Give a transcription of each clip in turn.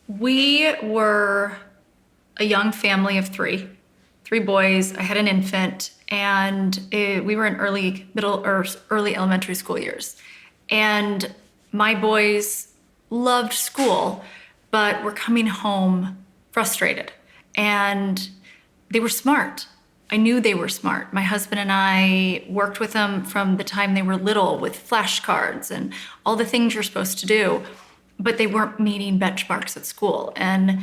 We were a young family of three boys. I had an infant, and we were in early middle or early elementary school years. And my boys loved school, but were coming home frustrated. And they were smart. I knew they were smart. My husband and I worked with them from the time they were little with flashcards and all the things you're supposed to do, but they weren't meeting benchmarks at school. And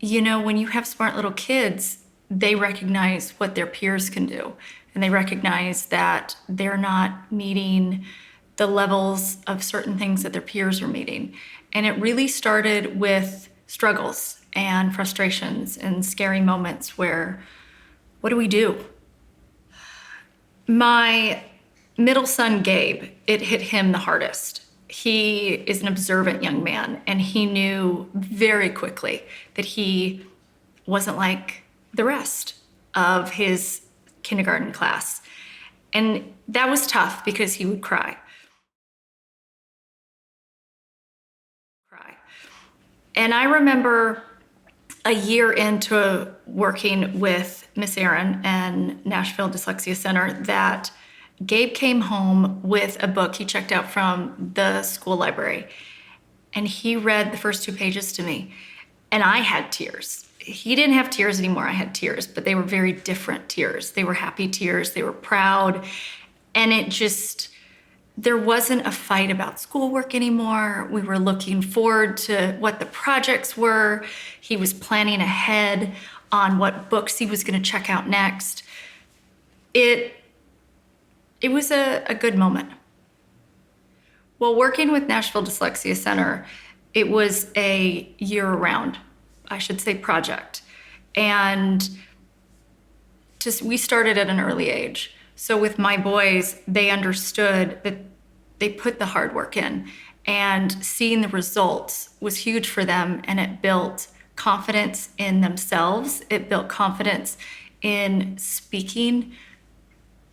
when you have smart little kids, they recognize what their peers can do. And they recognize that they're not meeting the levels of certain things that their peers are meeting. And it really started with struggles and frustrations and scary moments where, what do we do? My middle son, Gabe, it hit him the hardest. He is an observant young man, and he knew very quickly that he wasn't like the rest of his kindergarten class. And that was tough because he would cry. And I remember a year into working with Miss Erin and Nashville Dyslexia Center that Gabe came home with a book he checked out from the school library. And he read the first 2 pages to me. And I had tears. He didn't have tears anymore. I had tears, but they were very different tears. They were happy tears. They were proud. And there wasn't a fight about schoolwork anymore. We were looking forward to what the projects were. He was planning ahead on what books he was going to check out next. It was a good moment. Well, working with Nashville Dyslexia Center, it was a year-round, I should say, project. And we started at an early age. So with my boys, they understood that they put the hard work in, and seeing the results was huge for them, and it built confidence in themselves. It built confidence in speaking,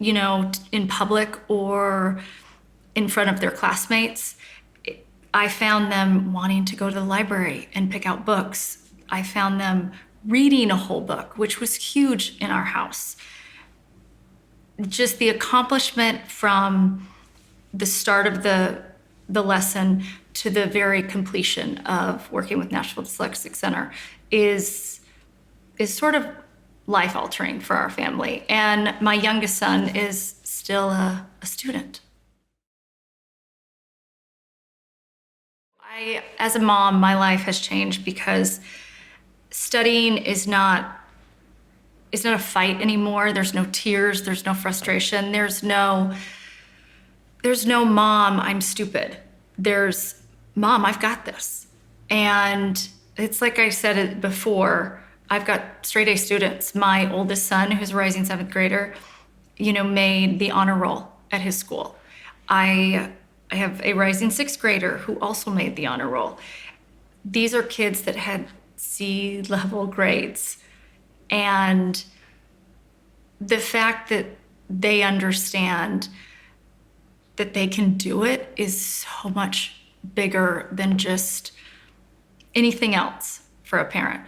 in public or in front of their classmates. I found them wanting to go to the library and pick out books. I found them reading a whole book, which was huge in our house. Just the accomplishment from the start of the lesson to the very completion of working with Nashville Dyslexic Center is sort of life-altering for our family. And my youngest son is still a student. As a mom, my life has changed because studying is not a fight anymore. There's no tears, there's no frustration, there's no mom, I'm stupid. There's mom, I've got this. And it's like I said it before, I've got straight A students. My oldest son, who's a rising 7th grader, made the honor roll at his school. I have a rising 6th grader who also made the honor roll. These are kids that had C-level grades. And the fact that they understand that they can do it is so much bigger than just anything else for a parent.